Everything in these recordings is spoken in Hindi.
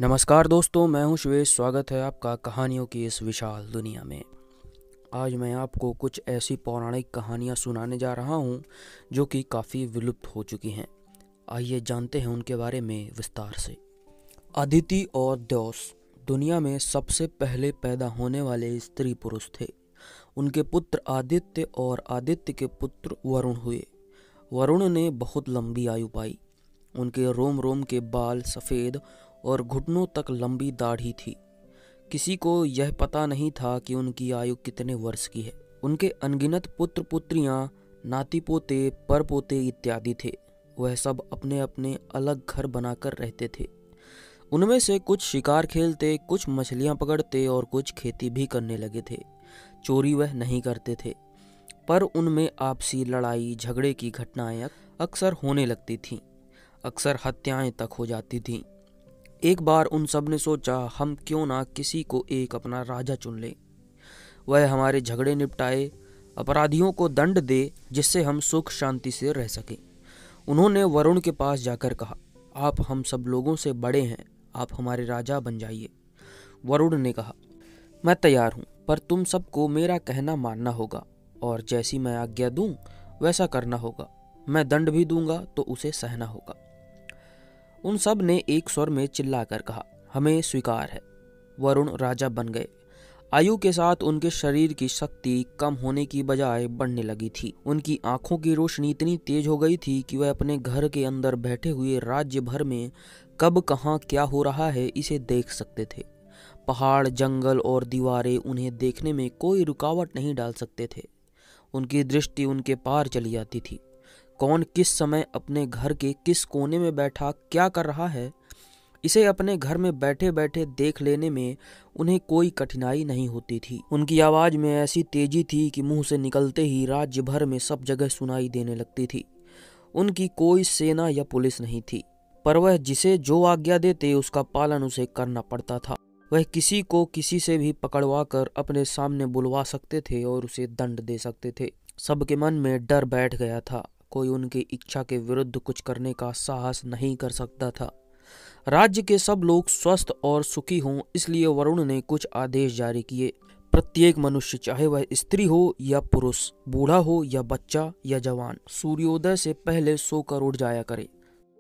नमस्कार दोस्तों, मैं हूं श्वेश। स्वागत है आपका कहानियों की इस विशाल दुनिया में। आज मैं आपको कुछ ऐसी पौराणिक कहानियां सुनाने जा रहा हूं जो कि काफ़ी विलुप्त हो चुकी हैं। आइए जानते हैं उनके बारे में विस्तार से। अदिति और द्यौस दुनिया में सबसे पहले पैदा होने वाले स्त्री पुरुष थे। उनके पुत्र आदित्य और आदित्य के पुत्र वरुण हुए। वरुण ने बहुत लंबी आयु पाई। उनके रोम रोम के बाल सफ़ेद और घुटनों तक लंबी दाढ़ी थी। किसी को यह पता नहीं था कि उनकी आयु कितने वर्ष की है। उनके अनगिनत पुत्र पुत्रियां, नाती पोते, परपोते इत्यादि थे। वह सब अपने अपने अलग घर बनाकर रहते थे। उनमें से कुछ शिकार खेलते, कुछ मछलियां पकड़ते और कुछ खेती भी करने लगे थे। चोरी वह नहीं करते थे, पर उनमें आपसी लड़ाई झगड़े की घटनाएं अक्सर होने लगती थीं। अक्सर हत्याएं तक हो जाती थीं। एक बार उन सब ने सोचा, हम क्यों ना किसी को एक अपना राजा चुन लें। वह हमारे झगड़े निपटाए, अपराधियों को दंड दे, जिससे हम सुख शांति से रह सकें। उन्होंने वरुण के पास जाकर कहा, आप हम सब लोगों से बड़े हैं, आप हमारे राजा बन जाइए। वरुण ने कहा, मैं तैयार हूँ, पर तुम सबको मेरा कहना मानना होगा और जैसी मैं आज्ञा दूं वैसा करना होगा। मैं दंड भी दूंगा तो उसे सहना होगा। उन सब ने एक स्वर में चिल्लाकर कहा, हमें स्वीकार है। वरुण राजा बन गए। आयु के साथ उनके शरीर की शक्ति कम होने की बजाय बढ़ने लगी थी। उनकी आंखों की रोशनी इतनी तेज हो गई थी कि वह अपने घर के अंदर बैठे हुए राज्य भर में कब कहाँ क्या हो रहा है इसे देख सकते थे। पहाड़, जंगल और दीवारें उन्हें देखने में कोई रुकावट नहीं डाल सकते थे। उनकी दृष्टि उनके पार चली जाती थी। कौन किस समय अपने घर के किस कोने में बैठा क्या कर रहा है, इसे अपने घर में बैठे बैठे देख लेने में उन्हें कोई कठिनाई नहीं होती थी। उनकी आवाज में ऐसी तेजी थी कि मुंह से निकलते ही राज्य भर में सब जगह सुनाई देने लगती थी। उनकी कोई सेना या पुलिस नहीं थी, पर वह जिसे जो आज्ञा देते उसका पालन उसे करना पड़ता था। वह किसी को किसी से भी पकड़वा कर अपने सामने बुलवा सकते थे और उसे दंड दे सकते थे। सबके मन में डर बैठ गया था। कोई उनकी इच्छा के विरुद्ध कुछ करने का साहस नहीं कर सकता था। राज्य के सब लोग स्वस्थ और सुखी हों, इसलिए वरुण ने कुछ आदेश जारी किए। प्रत्येक मनुष्य, चाहे वह स्त्री हो या पुरुष, बूढ़ा हो या बच्चा या जवान, सूर्योदय से पहले सोकर उठ जाया करे।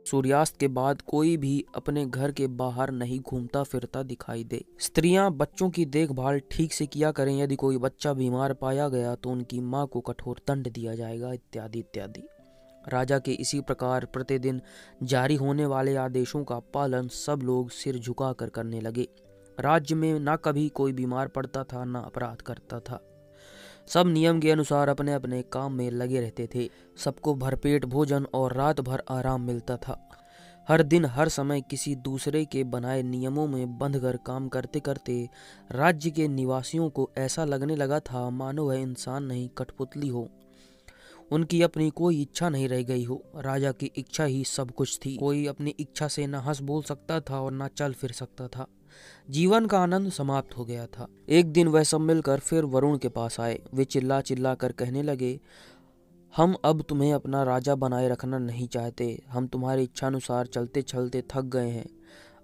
सूर्यास्त के बाद कोई भी अपने घर के बाहर नहीं घूमता फिरता दिखाई दे। स्त्रियां बच्चों की देखभाल ठीक से किया करें। यदि कोई बच्चा बीमार पाया गया तो उनकी मां को कठोर दंड दिया जाएगा, इत्यादि इत्यादि। राजा के इसी प्रकार प्रतिदिन जारी होने वाले आदेशों का पालन सब लोग सिर झुकाकर करने लगे। राज्य में ना कभी कोई बीमार पड़ता था, ना अपराध करता था। सब नियम के अनुसार अपने अपने काम में लगे रहते थे। सबको भरपेट भोजन और रात भर आराम मिलता था। हर दिन हर समय किसी दूसरे के बनाए नियमों में बंधकर काम करते करते राज्य के निवासियों को ऐसा लगने लगा था मानो वह इंसान नहीं, कठपुतली हो। उनकी अपनी कोई इच्छा नहीं रह गई हो। राजा की इच्छा ही सब कुछ थी। कोई अपनी इच्छा से न हंस बोल सकता था और न चल फिर सकता था। जीवन का आनंद समाप्त हो गया था। एक दिन वह सब मिलकर फिर वरुण के पास आए। वे चिल्ला चिल्ला कर कहने लगे, हम अब तुम्हें अपना राजा बनाए रखना नहीं चाहते। हम तुम्हारी इच्छानुसार चलते चलते थक गए हैं।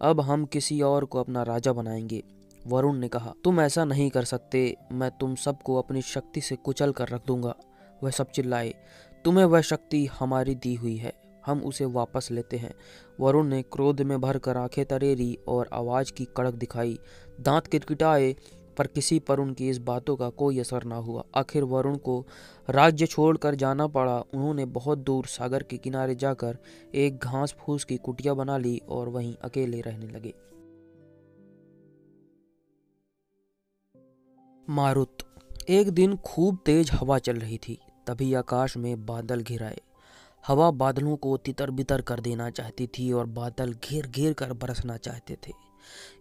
अब हम किसी और को अपना राजा बनाएंगे। वरुण ने कहा, तुम ऐसा नहीं कर सकते। मैं तुम सबको अपनी शक्ति से कुचल कर रख दूंगा। वह सब चिल्लाए, तुम्हें वह शक्ति हमारी दी हुई है, हम उसे वापस लेते हैं। वरुण ने क्रोध में भरकर आंखें तरेरी और आवाज की कड़क दिखाई। दांत किटकिटाए, पर किसी पर उनकी इस बातों का कोई असर ना हुआ। आखिर वरुण को राज्य छोड़कर जाना पड़ा। उन्होंने बहुत दूर सागर के किनारे जाकर एक घास फूस की कुटिया बना ली और वहीं अकेले रहने लगे। मारुत। एक दिन खूब तेज हवा चल रही थी। तभी आकाश में बादल घिर आए। हवा बादलों को तितर बितर कर देना चाहती थी और बादल घेर घेर कर बरसना चाहते थे।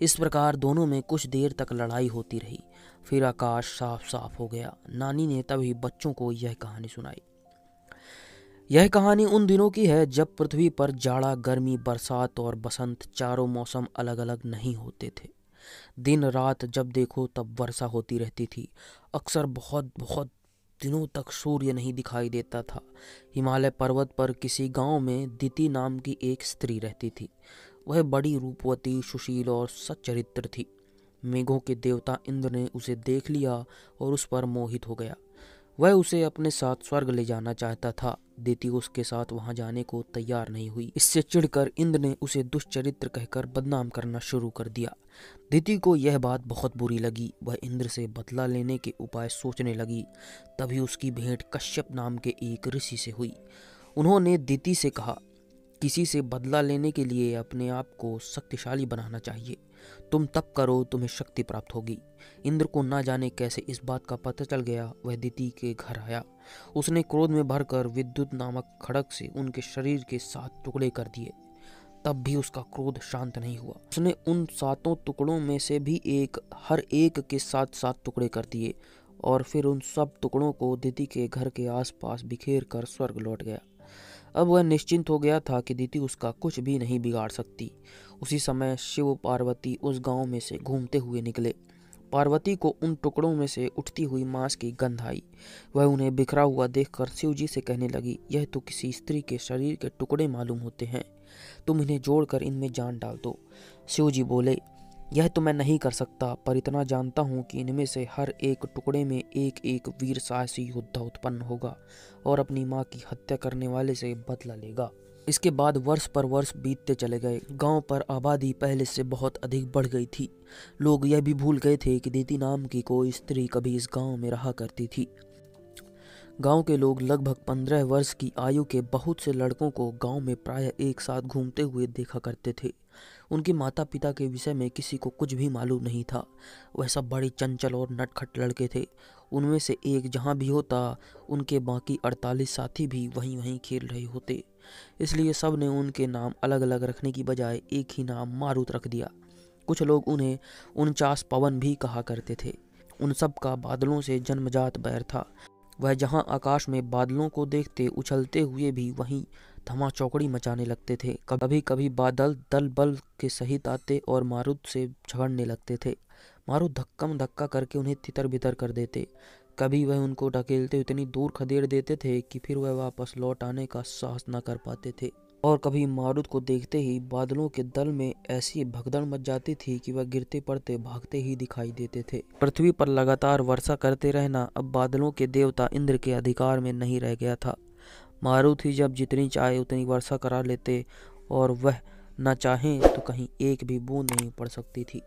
इस प्रकार दोनों में कुछ देर तक लड़ाई होती रही। फिर आकाश साफ साफ हो गया। नानी ने तभी बच्चों को यह कहानी सुनाई। यह कहानी उन दिनों की है जब पृथ्वी पर जाड़ा, गर्मी, बरसात और बसंत चारों मौसम अलग अलग नहीं होते थे। दिन रात जब देखो तब वर्षा होती रहती थी। अक्सर बहुत बहुत दिनों तक सूर्य नहीं दिखाई देता था। हिमालय पर्वत पर किसी गांव में दिति नाम की एक स्त्री रहती थी। वह बड़ी रूपवती, सुशील और सच्चरित्र थी। मेघों के देवता इंद्र ने उसे देख लिया और उस पर मोहित हो गया। वह उसे अपने साथ स्वर्ग ले जाना चाहता था। दिति उसके साथ वहां जाने को तैयार नहीं हुई। इससे चिढ़कर इंद्र ने उसे दुष्चरित्र कहकर बदनाम करना शुरू कर दिया। दिति को यह बात बहुत बुरी लगी। वह इंद्र से बदला लेने के उपाय सोचने लगी। तभी उसकी भेंट कश्यप नाम के एक ऋषि से हुई। उन्होंने दिति से कहा, किसी से बदला लेने के लिए अपने आप को शक्तिशाली बनाना चाहिए। तुम तप करो, तुम्हें शक्ति प्राप्त होगी। इंद्र को ना जाने कैसे इस बात का पता चल गया। वह दिति के घर आया। उसने क्रोध में भरकर विद्युत नामक खड़ग से उनके शरीर के 7 टुकड़े कर दिए। तब भी उसका क्रोध शांत नहीं हुआ। उसने उन 7 टुकड़ों में से भी हर एक के 7 टुकड़े कर दिए और फिर उन सब टुकड़ों को दिति के घर के आसपास बिखेर कर स्वर्ग लौट गया। अब वह निश्चिंत हो गया था कि दिति उसका कुछ भी नहीं बिगाड़ सकती। उसी समय शिव पार्वती उस गांव में से घूमते हुए निकले। पार्वती को उन टुकड़ों में से उठती हुई मांस की गंध आई। वह उन्हें बिखरा हुआ देखकर शिव जी से कहने लगी, यह तो किसी स्त्री के शरीर के टुकड़े मालूम होते हैं। तुम इन्हें जोड़कर इनमें जान डाल दो। शिव जी बोले, यह तो मैं नहीं कर सकता, पर इतना जानता हूँ कि इनमें से हर एक टुकड़े में एक एक वीर साहसी योद्धा उत्पन्न होगा और अपनी माँ की हत्या करने वाले से बदला लेगा। इसके बाद वर्ष पर वर्ष बीतते चले गए। गांव पर आबादी पहले से बहुत अधिक बढ़ गई थी। लोग यह भी भूल गए थे कि दिति नाम की कोई स्त्री कभी इस गांव में रहा करती थी। गांव के लोग लगभग 15 वर्ष की आयु के बहुत से लड़कों को गांव में प्रायः एक साथ घूमते हुए देखा करते थे। उनके माता पिता के विषय में किसी को कुछ भी मालूम नहीं था। वह सब बड़े चंचल और नटखट लड़के थे। उनमें से एक जहाँ भी होता, उनके बाकी 48 साथी भी वहीं वहीं खेल रहे होते। इसलिए सब ने उनके नाम अलग अलग रखने की बजाय एक ही नाम मारुत रख दिया। कुछ लोग उन्हें 49 पवन भी कहा करते थे। उन सब का बादलों से जन्मजात बैर था। वह जहाँ आकाश में बादलों को देखते उछलते हुए भी वहीं धमा चौकड़ी मचाने लगते थे। कभी कभी बादल दल बल के सहित आते और मारुत से झगड़ने लगते थे। मारुत धक्कम धक्का करके उन्हें तितर बितर कर देते। कभी वह उनको ढकेलते इतनी दूर खदेड़ देते थे कि फिर वह वापस लौट आने का साहस न कर पाते थे। और कभी मारुत को देखते ही बादलों के दल में ऐसी भगदड़ मच जाती थी कि वह गिरते पड़ते भागते ही दिखाई देते थे। पृथ्वी पर लगातार वर्षा करते रहना अब बादलों के देवता इंद्र के अधिकार में नहीं रह गया था। मारुत ही जब जितनी चाहे उतनी वर्षा करा लेते और वह न चाहें तो कहीं एक भी बूंद नहीं पड़ सकती थी।